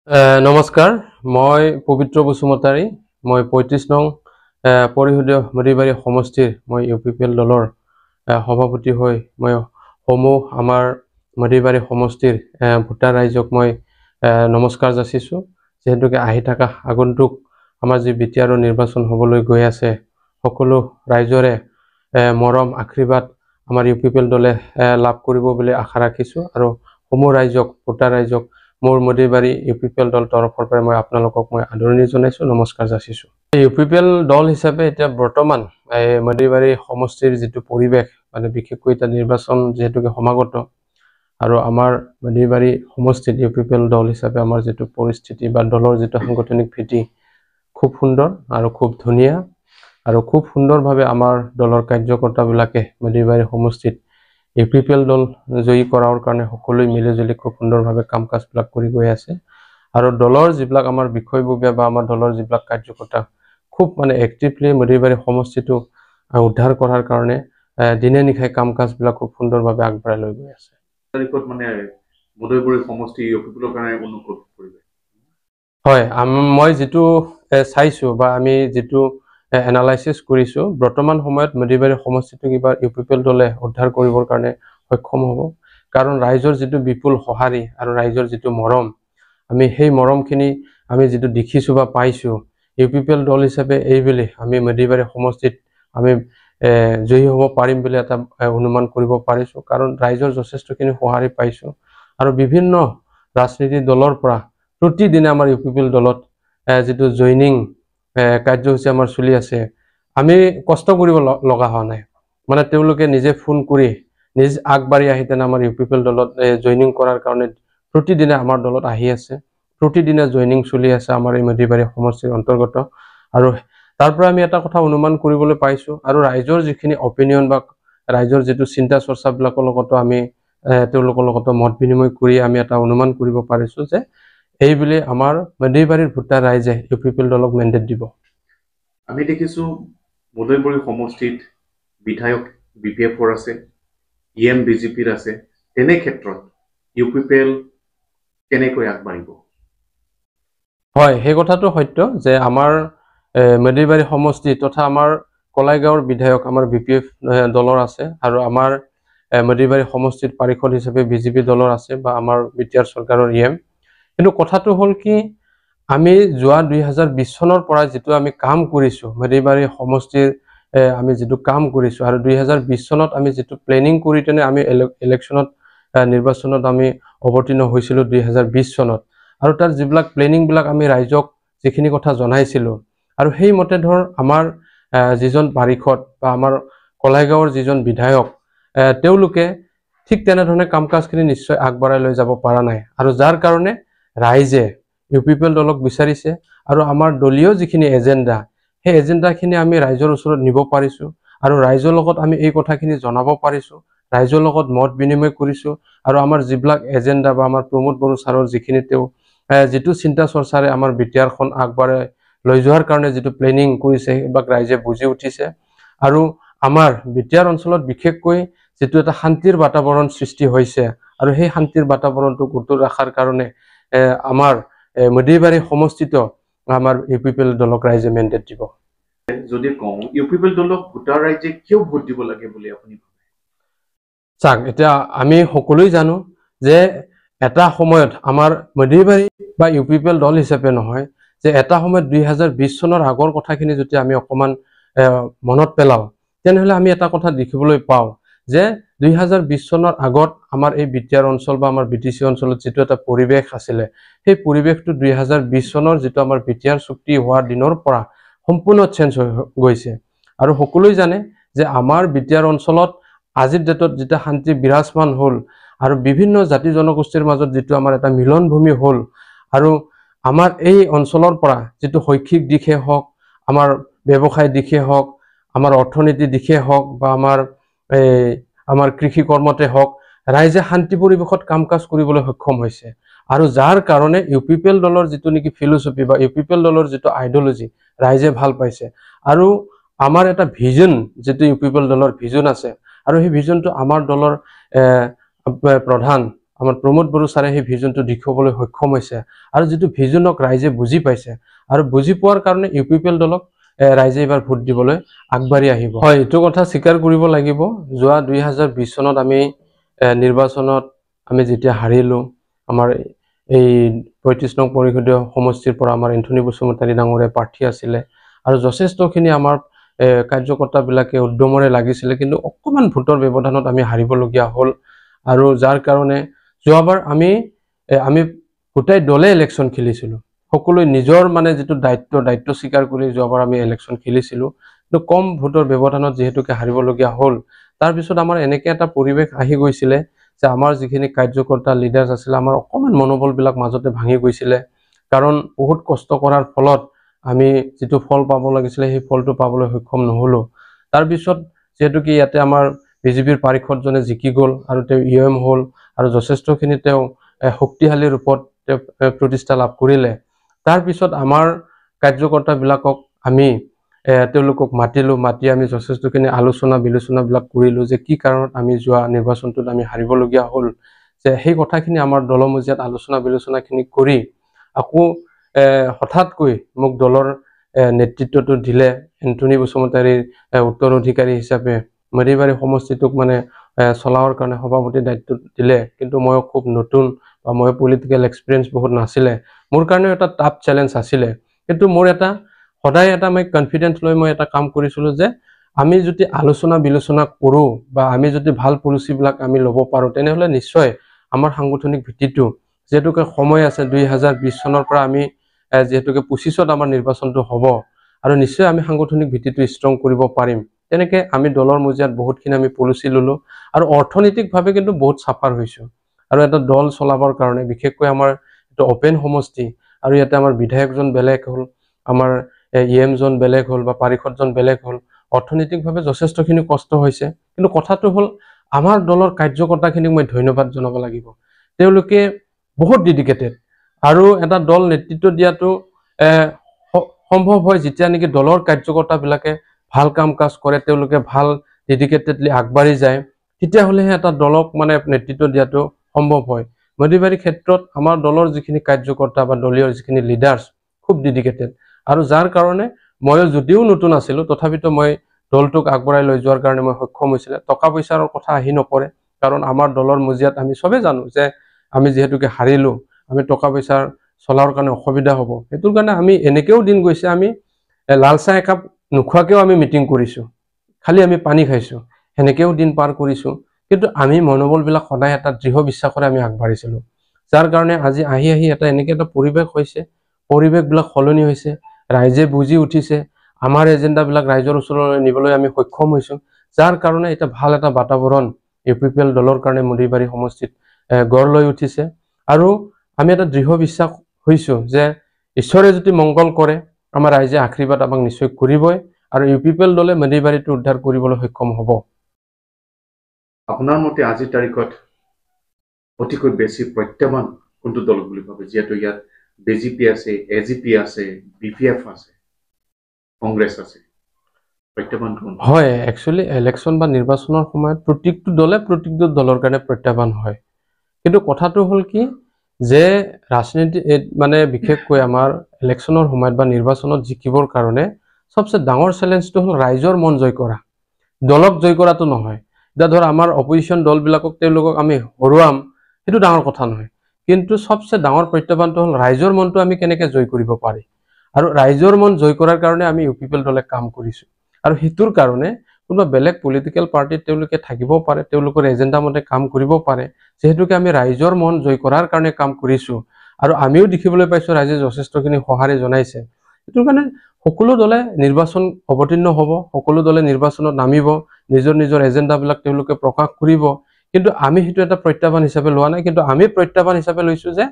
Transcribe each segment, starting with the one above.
নমস্কাৰ, মই পবিত্ৰ বসুমতাৰী। মই ৩৫ নং পৰিষদীয় মদিবাৰী সমষ্টিৰ মই UPPL দলৰ সভাপতি হৈ মই সমূহ আমাৰ মদিবাৰী সমষ্টিৰ ভোটাৰ ৰাইজক মই নমস্কাৰ যাচিছোঁ। যিহেতুকে আহি থকা আগন্তুক আমাৰ যি বিটিআৰৰ নিৰ্বাচন হ'বলৈ গৈ আছে, সকলো ৰাইজৰে মৰম আশীৰ্বাদ আমাৰ UPPL দলে লাভ কৰিব বুলি আশা ৰাখিছোঁ আৰু সমূহ ৰাইজক ভোটাৰ ৰাইজক মোৰ মদিবাৰী UPPL দল তৰফৰ পৰা মই আপোনালোকক মই আদৰণি জনাইছোঁ, নমস্কাৰ যাচিছোঁ। UPPL দল হিচাপে এতিয়া বৰ্তমান মদিবাৰী সমষ্টিৰ যিটো পৰিৱেশ, মানে বিশেষকৈ এতিয়া নিৰ্বাচন যিহেতুকে সমাগত আৰু আমাৰ মদিবাৰী সমষ্টিত UPPL দল হিচাপে আমাৰ যিটো পৰিস্থিতি বা দলৰ যিটো সাংগঠনিক ভেটি খুব সুন্দৰ আৰু খুব ধুনীয়া আৰু খুব সুন্দৰভাৱে আমাৰ দলৰ কাৰ্যকৰ্তাবিলাকে মদিবাৰী সমষ্টিত UPPL দল জয়ী কৰাৰ কাৰণে সকলোৱে মিলিজুলি খুব সুন্দৰভাৱে কাম কাজবিলাক কৰি গৈ আছে আৰু দলৰ যিবিলাক আমাৰ বিষয়ববীয়া বা আমাৰ দলৰ যিবিলাক কাৰ্যকৰ্তা খুব মানে এক্টিভলি মদিবাৰী সমষ্টিটো উদ্ধাৰ কৰাৰ কাৰণে দিনে নিশাই কাম কাজবিলাক খুব সুন্দৰভাৱে আগবঢ়াই লৈ গৈ আছে। তাৰিখত মানে মদিবাৰী সমষ্টি UPPLৰ কাৰণে অনুকূল পৰিৱেশ। হয়, মই যিটো চাইছোঁ বা আমি যিটো এনালাইচিছ কৰিছোঁ, বৰ্তমান সময়ত মদিবাৰী সমষ্টিটোক এইবাৰ UPPL দলে উদ্ধাৰ কৰিবৰ কাৰণে সক্ষম হ'ব। কাৰণ ৰাইজৰ যিটো বিপুল সঁহাৰি আৰু ৰাইজৰ যিটো মৰম, আমি সেই মৰমখিনি আমি যিটো দেখিছোঁ বা পাইছোঁ, UPPL দল হিচাপে এইবুলি আমি মদিবাৰী সমষ্টিত আমি জয়ী হ'ব পাৰিম বুলি এটা অনুমান কৰিব পাৰিছোঁ। কাৰণ ৰাইজৰ যথেষ্টখিনি সঁহাৰি পাইছোঁ আৰু বিভিন্ন ৰাজনীতিৰ দলৰ পৰা প্ৰতিদিনে আমাৰ UPPL দলত যিটো জইনিং কাৰ্যসূচী আমাৰ চলি আছে, আমি কষ্ট কৰিব লগা হোৱা নাই। মানে তেওঁলোকে নিজে ফোন কৰি নিজ আগবাঢ়ি আহি তেনে আমাৰ UPPL দলত জইনিং কৰাৰ কাৰণে প্ৰতিদিনে আমাৰ দলত আহি আছে, প্ৰতিদিনে জইনিং চলি আছে আমাৰ এই মদিবাৰী সমষ্টিৰ অন্তৰ্গত। আৰু তাৰ পৰা আমি এটা কথা অনুমান কৰিবলৈ পাইছোঁ আৰু ৰাইজৰ যিখিনি অপিনিয়ন বা ৰাইজৰ যিটো চিন্তা চৰ্চাবিলাকৰ লগতো আমি তেওঁলোকৰ লগতো মত বিনিময় কৰি আমি এটা অনুমান কৰিব পাৰিছোঁ যে এইবুলি আমাৰ মদিবাৰীৰ ভোটাৰ ৰাইজে UPPL দলক মেণ্ডেট দিব। আমি দেখিছোঁ মদিবাৰী সমষ্টিত বিধায়ক BPF-ৰ আছে, EM BJPৰ আছে। তেনে ক্ষেত্ৰত UPPL কেনেকৈ আগবাঢ়িব? হয়, সেই কথাটো সত্য যে আমাৰ মদিবাৰী সমষ্টি তথা আমাৰ কলাইগাঁৱৰ বিধায়ক আমাৰ BPF দলৰ আছে আৰু আমাৰ মদিবাৰী সমষ্টিত পাৰিষদ হিচাপে BJP দলৰ আছে বা আমাৰ বিটিআৰ চৰকাৰৰ EM। কিন্তু কথাটো হ'ল কি, আমি যোৱা 2020 চনৰ পৰা যিটো আমি কাম কৰিছোঁ, মদিবাৰী সমষ্টিৰ আমি যিটো কাম কৰিছোঁ আৰু 2020 চনত আমি যিটো প্লেনিং কৰি তেনে আমি ইলেকশ্যনত নিৰ্বাচনত আমি অৱতীৰ্ণ হৈছিলোঁ 2020 চনত আৰু তাৰ যিবিলাক প্লেনিংবিলাক আমি ৰাইজক যিখিনি কথা জনাইছিলোঁ আৰু সেই মতে ধৰ আমাৰ যিজন পাৰিষদ বা আমাৰ কলাইগাঁৱৰ যিজন বিধায়ক, তেওঁলোকে ঠিক তেনেধৰণে কাম কাজখিনি নিশ্চয় আগবঢ়াই লৈ যাব পৰা নাই আৰু যাৰ কাৰণে ৰাইজে UPPL দলক বিচাৰিছে আৰু আমাৰ দলীয় যিখিনি এজেণ্ডা, সেই এজেণ্ডাখিনি আমি ৰাইজৰ ওচৰত নিব পাৰিছোঁ আৰু ৰাইজৰ লগত আমি এই কথাখিনি জনাব পাৰিছোঁ, ৰাইজৰ লগত মত বিনিময় কৰিছোঁ আৰু আমাৰ যিবিলাক এজেণ্ডা বা আমাৰ প্ৰমোদ বড়ো ছাৰৰ যিখিনি তেওঁ যিটো চিন্তা চৰ্চাৰে আমাৰ বিটিআৰখন আগবঢ়াই লৈ যোৱাৰ কাৰণে যিটো প্লেনিং কৰিছে, সেইবিলাক ৰাইজে বুজি উঠিছে আৰু আমাৰ বিটিআৰ অঞ্চলত বিশেষকৈ যিটো এটা শান্তিৰ বাতাবৰণ সৃষ্টি হৈছে আৰু সেই শান্তিৰ বাতাবৰণটোক অটুট ৰখাৰ কাৰণে আমাৰ মদিবাৰী সমষ্টিত আমাৰ UPPL দলক ৰাইজে মেণ্ডেট দিব। যদি কওঁ UPPL দলক ভোটাৰ ৰাইজে কিয় ভোট দিব লাগে বুলি আপুনি ভাবে? চাওক, এতিয়া আমি সকলোৱে জানো যে এটা সময়ত আমাৰ মদিবাৰী বা UPPL দল হিচাপে নহয়, যে এটা সময়ত 2020 চনৰ আগৰ কথাখিনি যদি আমি অকণমান মনত পেলাওঁ, তেনেহ'লে আমি এটা কথা দেখিবলৈ পাওঁ যে 2020 চনৰ আগত আমাৰ এই বিটিআৰ অঞ্চল বা আমাৰ BTC অঞ্চলত যিটো এটা পৰিৱেশ আছিলে, সেই পৰিৱেশটো 2020 চনৰ যিটো আমাৰ বিটিআৰ চুক্তি হোৱাৰ দিনৰ পৰা সম্পূৰ্ণ চেঞ্জ হৈ গৈছে আৰু সকলোৱে জানে যে আমাৰ বিটিআৰ অঞ্চলত আজিৰ ডেটত যেতিয়া শান্তি বিৰাজমান হ'ল আৰু বিভিন্ন জাতি জনগোষ্ঠীৰ মাজত যিটো আমাৰ এটা মিলনভূমি হ'ল আৰু আমাৰ এই অঞ্চলৰ পৰা যিটো শৈক্ষিক দিশে হওক, আমাৰ ব্যৱসায় দিশে হওক, আমাৰ অৰ্থনীতিৰ দিশে হওক বা আমাৰ কৃষি কৰ্মতে হওক, ৰাইজে শান্তি পৰিৱেশত কাম কাজ কৰিবলৈ সক্ষম হৈছে আৰু যাৰ কাৰণে UPPL দলৰ যিটো নেকি ফিলচফি বা UPPL দলৰ যিটো আইডিঅলজি ৰাইজে ভাল পাইছে আৰু আমাৰ এটা ভিজন, যিটো UPPL দলৰ ভিজন আছে আৰু সেই ভিজনটো আমাৰ দলৰ প্ৰধান আমাৰ প্ৰমোদ বড়ো ছাৰে সেই ভিজনটো দেখুৱাবলৈ সক্ষম হৈছে আৰু যিটো ভিজনক ৰাইজে বুজি পাইছে আৰু বুজি পোৱাৰ কাৰণে UPPL দলক ৰাইজে এবাৰ ভোট দিবলৈ আগবাঢ়ি আহিব। হয়, এইটো কথা স্বীকাৰ কৰিব লাগিব। যোৱা 2020 চনত আমি নিৰ্বাচনত আমি যেতিয়া হাৰিলো, আমাৰ এই 35 নং পৰিষদীয় সমষ্টিৰ পৰা আমাৰ এন্থনী বসুমতাৰী ডাঙৰীয়া প্ৰাৰ্থী আছিলে আৰু যথেষ্টখিনি আমাৰ কাৰ্যকৰ্তাবিলাকে উদ্যমৰে লাগিছিলে, কিন্তু অকণমান ভোটৰ ব্যৱধানত আমি হাৰিবলগীয়া হ'ল আৰু যাৰ কাৰণে যোৱাবাৰ আমি গোটেই দলে ইলেকশ্যন খেলিছিলোঁ। সকলোৱে নিজৰ মানে যিটো দায়িত্ব স্বীকাৰ কৰি যোৱাবাৰ আমি ইলেকশ্যন খেলিছিলোঁ, কিন্তু কম ভোটৰ ব্যৱধানত যিহেতুকে হাৰিবলগীয়া হ'ল, তাৰপিছত আমাৰ এনেকৈ এটা পৰিৱেশ আহি গৈছিলে যে আমাৰ যিখিনি কাৰ্যকৰ্তা লিডাৰ্ছ আছিলে, আমাৰ অকণমান মনোবলবিলাক মাজতে ভাঙি গৈছিলে, কাৰণ বহুত কষ্ট কৰাৰ ফলত আমি যিটো ফল পাব লাগিছিলে সেই ফলটো পাবলৈ সক্ষম নহ'লোঁ। তাৰপিছত যিহেতুকে ইয়াতে আমাৰ BJPৰ পাৰিষদজনে জিকি গ'ল আৰু তেওঁ EM হ'ল আৰু যথেষ্টখিনি তেওঁ শক্তিশালী ৰূপত তেওঁ প্ৰতিষ্ঠা লাভ কৰিলে। তাৰপিছত আমাৰ কাৰ্যকৰ্তাবিলাকক আমি তেওঁলোকক মাতি আমি যথেষ্টখিনি আলোচনা বিলোচনাবিলাক কৰিলোঁ যে কি কাৰণত আমি যোৱা নিৰ্বাচনটোত আমি হাৰিবলগীয়া হ'ল, যে সেই কথাখিনি আমাৰ দলৰ মজিয়াত আলোচনা বিলোচনাখিনি কৰি আকৌ হঠাৎকৈ মোক দলৰ নেতৃত্বটো দিলে। এন্থনী বসুমতাৰীৰ উত্তৰাধিকাৰী হিচাপে মেধিবাৰী সমষ্টিটোক মানে চলাবৰ কাৰণে সভাপতি দায়িত্ব দিলে, কিন্তু মই খুব নতুন বা মই পলিটিকেল এক্সপিৰিয়েঞ্চ বহুত নাছিলে, মোৰ কাৰণেও এটা টাফ চেলেঞ্জ আছিলে। কিন্তু মোৰ সদায় মই কনফিডেন্স লৈ মই এটা কাম কৰিছিলোঁ যে আমি যদি আলোচনা বিলোচনা কৰোঁ বা আমি যদি ভাল পলিচিবিলাক আমি ল'ব পাৰোঁ, তেনেহ'লে নিশ্চয় আমাৰ সাংগঠনিক ভিত্তিটো যিহেতুকে সময় আছে 2020 চনৰ পৰা আমি যিহেতুকে 25ত আমাৰ নিৰ্বাচনটো হ'ব আৰু নিশ্চয় আমি সাংগঠনিক ভিত্তিটো ষ্ট্ৰং কৰিব পাৰিম। তেনেকৈ আমি দলৰ মজিয়াত বহুতখিনি আমি পলিচি ল'লোঁ আৰু অৰ্থনৈতিকভাৱে কিন্তু বহুত চাফাৰ হৈছোঁ। আৰু এটা দল চলাবৰ কাৰণে বিশেষকৈ আমাৰ এইটো অপেন সমষ্টি আৰু ইয়াতে আমাৰ বিধায়কজন বেলেগ হ'ল, আমাৰ EMজন বেলেগ হ'ল বা পাৰিষদজন বেলেগ হ'ল, অৰ্থনৈতিকভাৱে যথেষ্টখিনি কষ্ট হৈছে। কিন্তু কথাটো হ'ল আমাৰ দলৰ কাৰ্যকৰ্তাখিনিক মই ধন্যবাদ জনাব লাগিব। তেওঁলোকে বহুত ডেডিকেটেড আৰু এটা দল নেতৃত্ব দিয়াটো সম্ভৱ হয় যেতিয়া নেকি দলৰ কাৰ্যকৰ্তাবিলাকে ভাল কাম কাজ কৰে, তেওঁলোকে ভাল ডেডিকেটেডলি আগবাঢ়ি যায়, তেতিয়াহ'লেহে এটা দলক মানে নেতৃত্ব দিয়াটো সম্ভৱ হয়। মেধিবাৰী ক্ষেত্ৰত আমাৰ দলৰ যিখিনি কাৰ্যকৰ্তা বা দলীয় যিখিনি লিডাৰ্ছ খুব ডেডিকেটেড আৰু যাৰ কাৰণে ময়ো যদিও নতুন আছিলোঁ তথাপিতো মই দলটোক আগবঢ়াই লৈ যোৱাৰ কাৰণে মই সক্ষম হৈছিলে। টকা পইচাৰ কথা আহি নপৰে, কাৰণ আমাৰ দলৰ মজিয়াত আমি চবেই জানো যে আমি যিহেতুকে হাৰিলোঁ, আমি টকা পইচাৰ চলাৰ কাৰণে অসুবিধা হ'ব। সেইটোৰ কাৰণে আমি এনেকৈও দিন গৈছে, আমি লাল চাহ একাপ নোখোৱাকৈও আমি মিটিং কৰিছোঁ, খালি আমি পানী খাইছোঁ, সেনেকৈও দিন পাৰ কৰিছোঁ। কিন্তু আমি মনোবলবিলাক সদায় এটা দৃঢ় বিশ্বাসৰে আমি আগবাঢ়িছিলোঁ, যাৰ কাৰণে আজি আহি এনেকৈ এটা পৰিৱেশ হৈছে, পৰিৱেশবিলাক সলনি হৈছে, ৰাইজে বুজি উঠিছে, আমাৰ এজেণ্ডাবিলাক ৰাইজৰ ওচৰলৈ নিবলৈ আমি সক্ষম হৈছোঁ, যাৰ কাৰণে এটা ভাল এটা বাতাবৰণ UPPL দলৰ কাৰণে মেধিবাৰী সমষ্টিত গঢ় লৈ উঠিছে। আৰু আমি এটা দৃঢ় বিশ্বাস হৈছোঁ যে ঈশ্বৰে যদি মংগল কৰে আমাৰ ৰাইজে আশীৰ্বাদ আমাক নিশ্চয় কৰিবই আৰু UPPL দলে মেধিবাৰীটো উদ্ধাৰ কৰিবলৈ সক্ষম হ'ব। আপোনাৰ মতে আজিৰ তাৰিখত অতিকৈ বেছি প্ৰত্যাহ্বান কোনটো দল বুলি ভাবে, যিহেতু ইয়াত BJP আছে, AGP আছে, BPF আছে, কংগ্ৰেছ আছে, প্ৰত্যাহ্বান কোন? হয়, একচুৱেলি ইলেকশ্যন বা নিৰ্বাচনৰ সময়ত প্ৰত্যেকটো দলৰ কাৰণে প্ৰত্যাহ্বান হয়। কিন্তু কথাটো হ'ল কি যে ৰাজনীতি মানে বিশেষকৈ আমাৰ ইলেকশ্যনৰ সময়ত বা নিৰ্বাচনত জিকিবৰ কাৰণে সবচে ডাঙৰ চেলেঞ্জটো হ'ল ৰাইজৰ মন জয় কৰা, দলক জয় কৰাটো নহয়। এতিয়া ধৰ আমাৰ অপজিশ্যন দলবিলাকক তেওঁলোকক আমি হৰুৱাম, সেইটো ডাঙৰ কথা নহয়, কিন্তু সবচে ডাঙৰ প্ৰত্যাহ্বানটো হ'ল ৰাইজৰ মনটো আমি কেনেকৈ জয় কৰিব পাৰি। আৰু ৰাইজৰ মন জয় কৰাৰ কাৰণে আমি UPPL দলে কাম কৰিছোঁ আৰু সেইটোৰ কাৰণে কোনোবা বেলেগ পলিটিকেল পাৰ্টিত তেওঁলোকে থাকিব পাৰে, তেওঁলোকৰ এজেণ্ডা মতে কাম কৰিব পাৰে, যিহেতুকে আমি ৰাইজৰ মন জয় কৰাৰ কাৰণে কাম কৰিছোঁ আৰু আমিও দেখিবলৈ পাইছোঁ ৰাইজে যথেষ্টখিনি সঁহাৰি জনাইছে। সেইটো কাৰণে সকলো দলে নিৰ্বাচন অৱতীৰ্ণ হ'ব, সকলো দলে নিৰ্বাচনত নামিব, নিজৰ এজেণ্ডাবিলাক তেওঁলোকে প্ৰকাশ কৰিব, কিন্তু আমি সেইটো এটা প্ৰত্যাহ্বান হিচাপে লোৱা নাই, কিন্তু আমি প্ৰত্যাহ্বান হিচাপে লৈছোঁ যে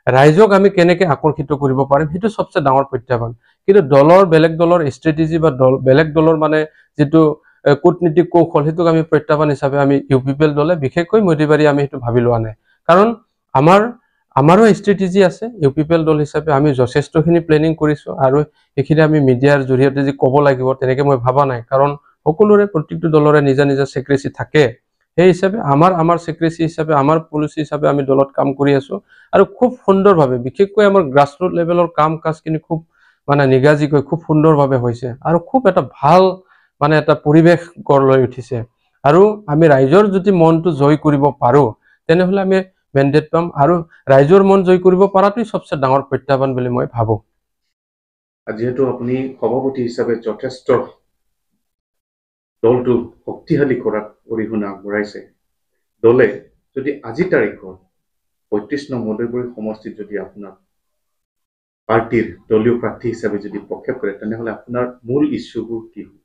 ৰাইজক আমি কেনেকৈ আকৰ্ষিত কৰিব পাৰিম, সেইটো সবচে ডাঙৰ প্ৰত্যাহ্বান। কিন্তু বেলেগ দলৰ ষ্ট্ৰেটেজি বা বেলেগ দলৰ মানে যিটো কূটনীতিক কৌশল, সেইটোক আমি প্ৰত্যাহ্বান হিচাপে আমি UPPL দলে বিশেষকৈ মেধিবাৰী আমি সেইটো ভাবি লোৱা নাই, কাৰণ আমাৰো ষ্ট্ৰেটেজি আছে। UPPL দল হিচাপে আমি যথেষ্টখিনি প্লেনিং কৰিছোঁ আৰু সেইখিনি আমি মিডিয়াৰ জৰিয়তে যে ক'ব লাগিব তেনেকৈ মই ভবা নাই, কাৰণ প্ৰত্যেকটো দলৰে নিজা চেক্ৰেচি থাকে, সেই হিচাপে আমাৰ সেক্ৰেটাৰী হিচাপে আমাৰ পলিচি হিচাপে আমি দলত কাম কৰি আছো আৰু খুব সুন্দৰভাৱে বিশেষকৈ আমাৰ গ্ৰাছৰুট লেভেলৰ কাম কাজখিনি খুব মানে নিগাজিকৈ খুব সুন্দৰভাৱে হৈছে আৰু খুব এটা ভাল মানে এটা পৰিৱেশ গঢ় লৈ উঠিছে আৰু আমি ৰাইজৰ যদি মনটো জয় কৰিব পাৰো তেনেহলে আমি মেণ্ডেট পাম আৰু ৰাইজৰ মন জয় কৰিব পৰাটোই সবচে ডাঙৰ প্ৰত্যাহ্বান বুলি মই ভাবো যিহেতু আপুনি সভাপতি হিচাপে যথেষ্ট দলটো শক্তিশালী কৰাত অৰিহণা আগবঢ়াইছে দলে যদি আজি তাৰিখত ৩৫ নং মদৈবাৰী সমষ্টিত যদি আপোনাক পাৰ্টিৰ দলীয় প্ৰাৰ্থী হিচাপে যদি প্ৰক্ষেপ কৰে তেনেহলে আপোনাৰ মূল ইস্যুবোৰ কি হ'ব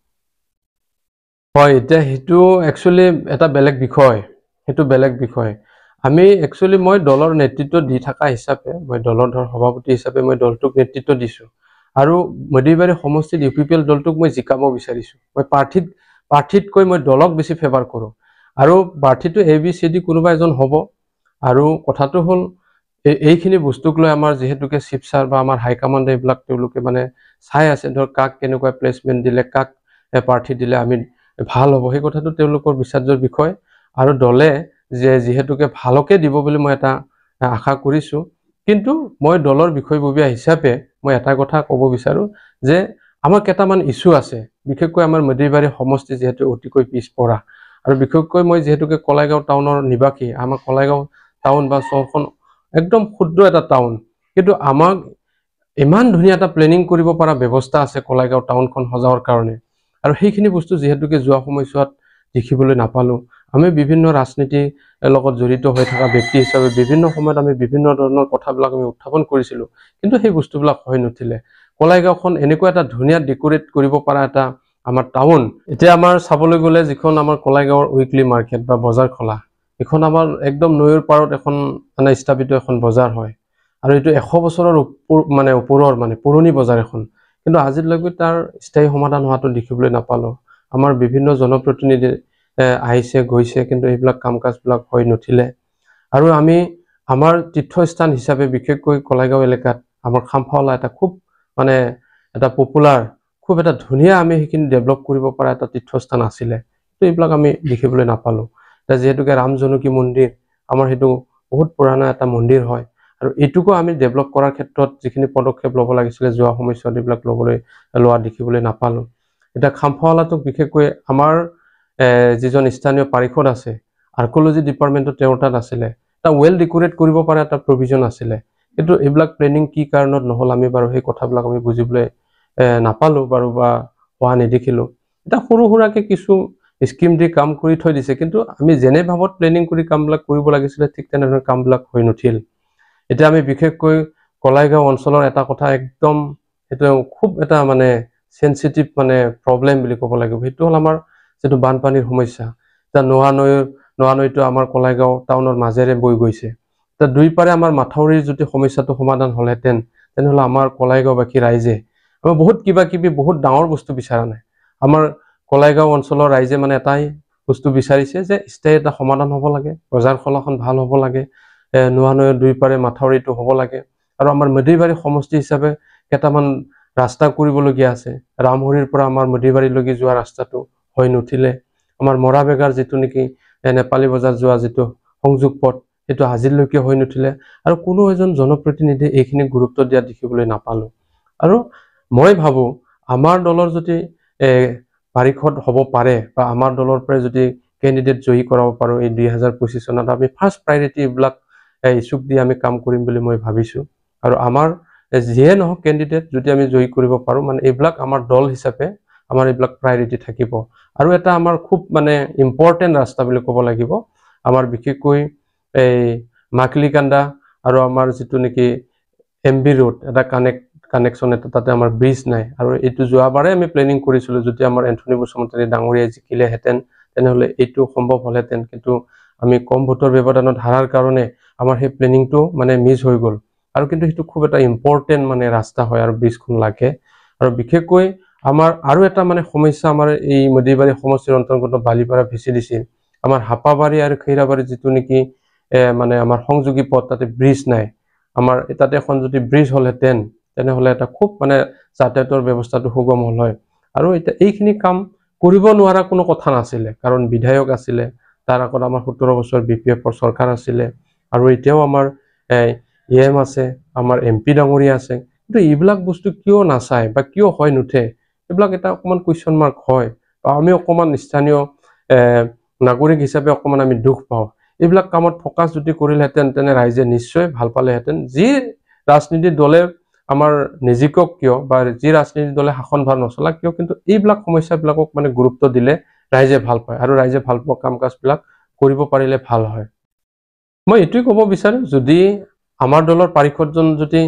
হয় এতিয়া হেতু একচুয়ালি এটা বেলেগ বিষয় আমি একচুয়ালি মই দলৰ নেতৃত্ব দি থকা হিচাপে মই দলৰ সভাপতি হিচাপে মই দলটোক নেতৃত্ব দিছো আৰু মদৈবাৰী সমষ্টিত ইউপিপিএল দলটোক মই জিকাব বিচাৰিছো মই প্ৰাৰ্থীতকৈ মই দলক বেছি ফেভাৰ কৰো আৰু প্ৰাৰ্থীটো ABCD কোনোবা এজন হ'ব আৰু কথাটো হ'ল এইখিনি বস্তুক লৈ আমাৰ যেহেতুকে চিফ ছাৰ বা আমাৰ হাইকমান্ডে এইবিলাক তেওঁলোকে মানে চাই আছে ধৰ কাক কেনেকুৱা প্লেচমেন্ট দিলে কাক প্ৰাৰ্থী দিলে আমি ভাল হ'ব সেই কথাটো তেওঁলোকৰ বিচাৰ্যৰ বিষয় আৰু দলে যে যেহেতুকে ভালকে দিব বুলি মই এটা আশা কৰিছো কিন্তু মই দলৰ বিষয়ববীয়া হিচাপে মই এটা কথা ক'ব বিচাৰো যে আমাৰ কেইটামান ইস্যু আছে বিশেষকৈ আমাৰ মদৈবাৰী সমষ্টি যেহেতু অতিকৈ পিছপৰা আৰু বিশেষকৈ মই যেহেতুকে কলাইগাঁও টাউনৰ নিবাসী আমাৰ কলাইগাঁও টাউন বা চহৰখন একদম ক্ষুদ্ৰ এটা টাউন কিন্তু আমাক ইমান ধুনীয়া এটা প্লেনিং কৰিব পৰা ব্যৱস্থা আছে কলাইগাঁও টাউনখন সজাবৰ কাৰণে আৰু সেইখিনি বস্তু যেহেতুকে যোৱা সময়ছোৱাত দেখিবলৈ নাপালো আমি বিভিন্ন ৰাজনীতিৰ লগত জড়িত হৈ থকা ব্যক্তি হিচাপে বিভিন্ন সময়ত আমি বিভিন্ন ধৰণৰ কথাবিলাক আমি উত্থাপন কৰিছিলো কিন্তু সেই বস্তুবিলাক হৈ নুঠিলে কলাইগাঁওখন এনেকুৱা এটা ধুনীয়া ডেকোৰেট কৰিব পৰা এটা আমাৰ টাউন এতিয়া আমাৰ চাবলৈ গ'লে যিখন আমাৰ কলাইগাঁৱৰ উইকলি মাৰ্কেট বা বজাৰ খোলা এখন আমাৰ একদম নৈৰ পাৰত এখন মানে স্থাপিত এখন বজাৰ হয় আৰু এইটো 100 বছৰৰ ওপৰৰ মানে পুৰণি বজাৰ এখন কিন্তু আজিলৈকে তাৰ স্থায়ী সমাধান হোৱাটো দেখিবলৈ নাপালো আমাৰ বিভিন্ন জনপ্ৰতিনিধি আহিছে গৈছে কিন্তু এইবিলাক কাম কাজবিলাক হৈ নুঠিলে আৰু আমি আমাৰ তীৰ্থস্থান হিচাপে বিশেষকৈ কলাইগাঁও এলেকাত আমাৰ খামফাওলা এটা খুব মানে এটা পপুলাৰ খুব এটা ধুনীয়া আমি সেইখিনি ডেভেলপ কৰিব পৰা এটা তীৰ্থস্থান আছিলে তো এইবিলাক আমি দেখিবলৈ নাপালো যেহেতুকে ৰামজনকী মন্দিৰ আমাৰ সেইটো বহুত পুৰণা এটা মন্দিৰ হয় আৰু এইটোকো আমি ডেভেলপ কৰাৰ ক্ষেত্ৰত যিখিনি পদক্ষেপ ল'ব লাগিছিলে যোৱা সময়ছোৱাত এইবিলাক লোৱা দেখিবলৈ নাপালো এটা খামফাওলাটোক বিশেষকৈ আমাৰ যিজন স্থানীয় পাৰিষদ আছে আৰ্কিঅলজি ডিপাৰ্টমেন্টত তেওঁৰ তাত আছিলে এটা ওয়েল ডেকোৰেট কৰিব পৰা এটা প্ৰভিজন আছিলে কিন্তু এইবিলাক প্লেনিং কি কাৰণত নহল আমি বাৰু সেই কথাবিলাক আমি বুজিবলৈ নাপালো বাৰু বা হোৱা নেদেখিলো এটা সৰু সুৰাকে কিছু স্কিম দি কাম কৰি থৈ দিছে কিন্তু আমি যেনে ভাবত প্লেনিং কৰি কামবিলাক কৰিব লাগিছিলে ঠিক তেনেধৰণৰ কামবিলাক হৈ নুঠিল এতিয়া আমি বিশেষকৈ কলাইগাঁও অঞ্চলৰ এটা কথা একদম সেইটো খুব এটা মানে সেনসিটিভ মানে প্ৰবলেম বুলি ক'ব লাগিব সেইটো হ'ল আমাৰ যেটো বানপানীৰ সমস্যা তা নোৱা নৈটো আমাৰ কলাইগাঁও টাউনৰ মাজেৰে বৈ গৈছে তা দুই পাৰে আমাৰ মাথাউৰিৰ যদি সমস্যাটো সমাধান হলহেতেন তেনেহলে আমাৰ কলাইগাঁওবাসী ৰাইজে আমাৰ বহুত কিবা বহুত ডাঙৰ বস্তু বিচাৰা নাই আমাৰ কলাইগাঁও অঞ্চলৰ ৰাইজে মানে এটাই বস্তু বিচাৰিছে যে স্থায়ী এটা সমাধান হ'ব লাগে বজাৰ খলাখন ভাল হ'ব লাগে নোৱা নৈৰ দুই পাৰে মাথাউৰিটো হ'ব লাগে আৰু আমাৰ মদৈবাৰী সমষ্টি হিচাপে কেইটামান ৰাস্তা কৰিবলগীয়া আছে ৰামহৰিৰ পৰা আমাৰ মদৈবাৰীলৈকে যোৱা ৰাস্তাটো হৈ নুঠিলে আমাৰ মৰাবেগাৰ যেটো নেকি নেপালী বজাৰ যোৱা যেটো সংযোগ পথ সেইটো আজিলৈকে হৈ নুঠিলে আৰু কোনো এজন জনপ্ৰতিনিধি এইখিনি গুৰুত্ব দিয়া দেখিবলৈ নাপালো আৰু মই ভাবো আমাৰ দলৰ যদি পাৰিষদ হ'ব পাৰে বা আমাৰ দলৰ পৰা যদি ক্যান্ডিডেট জয়ী কৰাব পাৰো এই 2025 চনত আমি ফাৰ্স্ট প্ৰায়োৰিটি এইবিলাক ইস্যুক দি আমি কাম কৰিম বুলি মই ভাবিছো আৰু আমাৰ যিয়ে নহওক ক্যান্ডিডেট যদি আমি জয়ী কৰিব পাৰো মানে এইবিলাক আমাৰ দল হিচাপে আমাৰ এইবিলাক প্ৰায়োৰিটি থাকিব আৰু এটা আমাৰ খুব মানে ইম্পৰ্টেন্ট ৰাস্তা বুলি ক'ব লাগিব আমাৰ বিশেষকৈ এই মাকলিকান্দা আৰু আমাৰ যেটো নেকি এমবি ৰোড এটা কানেকশন এটা তাতে আমাৰ ব্ৰিজ নাই আৰু এইটো যোৱাবাৰে আমি প্লেনিং কৰিছিলো যদি আমাৰ এন্থনী বসুমতাৰী ডাঙৰীয়া জিকিলে হেতেন তেনেহলে এইটো সম্ভৱ হলহেতেন কিন্তু আমি কম ভোটৰ ব্যৱধানত হাৰাৰ কাৰণে আমাৰ সেই প্লেনিংটো মানে মিস হৈ গল আৰু কিন্তু সেইটো খুব এটা ইম্পৰ্টেন্ট মানে ৰাস্তা হয় আৰু ব্ৰিজখন লাগে আৰু বিশেষকৈ আমাৰ আৰু এটা মানে সমস্যা আমাৰ এই মদৈবাৰী সমষ্টিৰ অন্তৰ্গত বালিপাৰা ভিচিডিসি আমাৰ হাপাবাৰী আৰু খৈৰাবাৰী যেটো নেকি মানে আমাৰ সংযোগী পথ তাতে ব্ৰিজ নাই আমাৰ এটাতে এখন যদি ব্ৰিজ হলহেতেন তেনেহলে এটা খুব মানে যাতায়াতৰ ব্যৱস্থাটো সুগম হল হয় আৰু এটা এইখিনি কাম কৰিব নোৱাৰা কোনো কথা নাছিলে কাৰণ বিধায়ক আছিলে তাৰ আগত আমাৰ 17 বছৰ BPF-ৰ চৰকাৰ আছিলে আৰু এতিয়াও আমাৰ EM আছে, আমাৰ MP ডাঙৰীয়া আছে। কিন্তু এইবিলাক বস্তু কিয় নাচায় বা কিয় হয় নুঠে, এইবিলাক এটা অকণমান কুৱেশ্যন মাৰ্ক হয়। বা আমি অকণমান স্থানীয় নাগৰিক হিচাপে অকণমান আমি দুখ পাওঁ। এইবিলাক কামত ফ'কাছ যদি কৰিলেহেঁতেন তেনে ৰাইজে নিশ্চয় ভাল পালেহেঁতেন। যি ৰাজনীতিৰ দলে আমাৰ নিজিকক কিয় বা যি ৰাজনীতিৰ দলে শাসনভাৰ নচলাক কিয়, কিন্তু এইবিলাক সমস্যাবিলাকক মানে গুৰুত্ব দিলে ৰাইজে ভাল পায় আৰু ৰাইজে ভাল পোৱা কাম কাজবিলাক কৰিব পাৰিলে ভাল হয়। মই এইটোৱে ক'ব বিচাৰোঁ, যদি আমাৰ দলৰ পাৰিষদজন যদি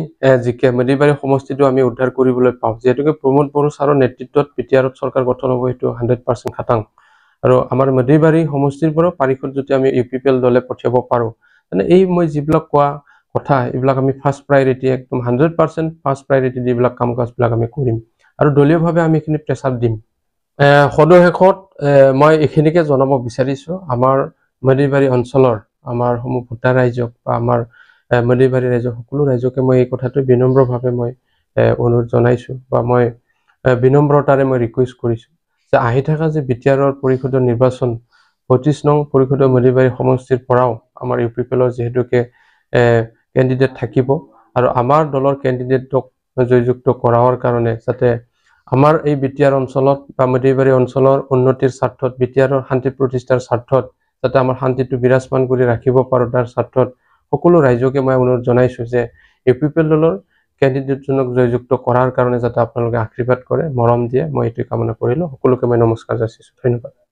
জিকে, মেডিবাৰী সমষ্টিটো আমি উদ্ধাৰ কৰিবলৈ পাওঁ, যিহেতুকে প্ৰমোদ বড়ো ছাৰৰ নেতৃত্বত BTR-ত চৰকাৰ গঠন হ'ব, সেইটো 100% খাটাং। আৰু আমাৰ মেডিবাৰী সমষ্টিৰ পৰাও পাৰিষদ যদি আমি UPPL দলে পঠিয়াব পাৰোঁ, তেনে এই মই যিবিলাক কোৱা কথা, এইবিলাক আমি ফাৰ্ষ্ট প্ৰায়ৰিটি, একদম 100% ফাৰ্ষ্ট প্ৰায়ৰিটি দি এইবিলাক কাম কাজবিলাক আমি কৰিম আৰু দলীয়ভাৱে আমি এইখিনি প্ৰেছাৰ দিম। সদশেষত মই এইখিনিকে জনাব বিচাৰিছোঁ, আমাৰ মেডিবাৰী অঞ্চলৰ আমাৰ সমূহ ভোটাৰ ৰাইজক বা আমাৰ মেডিবাৰী ৰাইজক, সকলো ৰাইজকে মই এই কথাটো বিনম্ৰভাৱে মই অনুৰোধ জনাইছোঁ বা মই বিনম্ৰতাৰে মই ৰিকুৱেষ্ট কৰিছোঁ যে আহি থকা যে BTR-ৰ পৰিষদৰ নিৰ্বাচন 25 নং পৰিষদৰ মেডিবাৰী সমষ্টিৰ পৰাও আমাৰ UPPL-ৰ যিহেতুকে কেণ্ডিডেট থাকিব আৰু আমাৰ দলৰ কেণ্ডিডেটক জয়যুক্ত কৰাৰ কাৰণে যাতে আমাৰ এই BTR অঞ্চলত বা মেডিবাৰী অঞ্চলৰ উন্নতিৰ স্বাৰ্থত, BTR-ৰ শান্তি প্ৰতিষ্ঠাৰ স্বাৰ্থত যাতে আমাৰ শান্তিটো বিৰাজমান কৰি ৰাখিব পাৰোঁ, তাৰ স্বাৰ্থত সকলো ৰাইজকে মই অনুৰোধ জনাইছোঁ যে UPPL দলৰ কেণ্ডিডেটজনক জয়যুক্ত কৰাৰ কাৰণে যাতে আপোনালোকে আশীৰ্বাদ কৰে, মৰম দিয়ে, মই এইটো কামনা কৰিলোঁ। সকলোকে মই নমস্কাৰ যাচিছোঁ। ধন্যবাদ।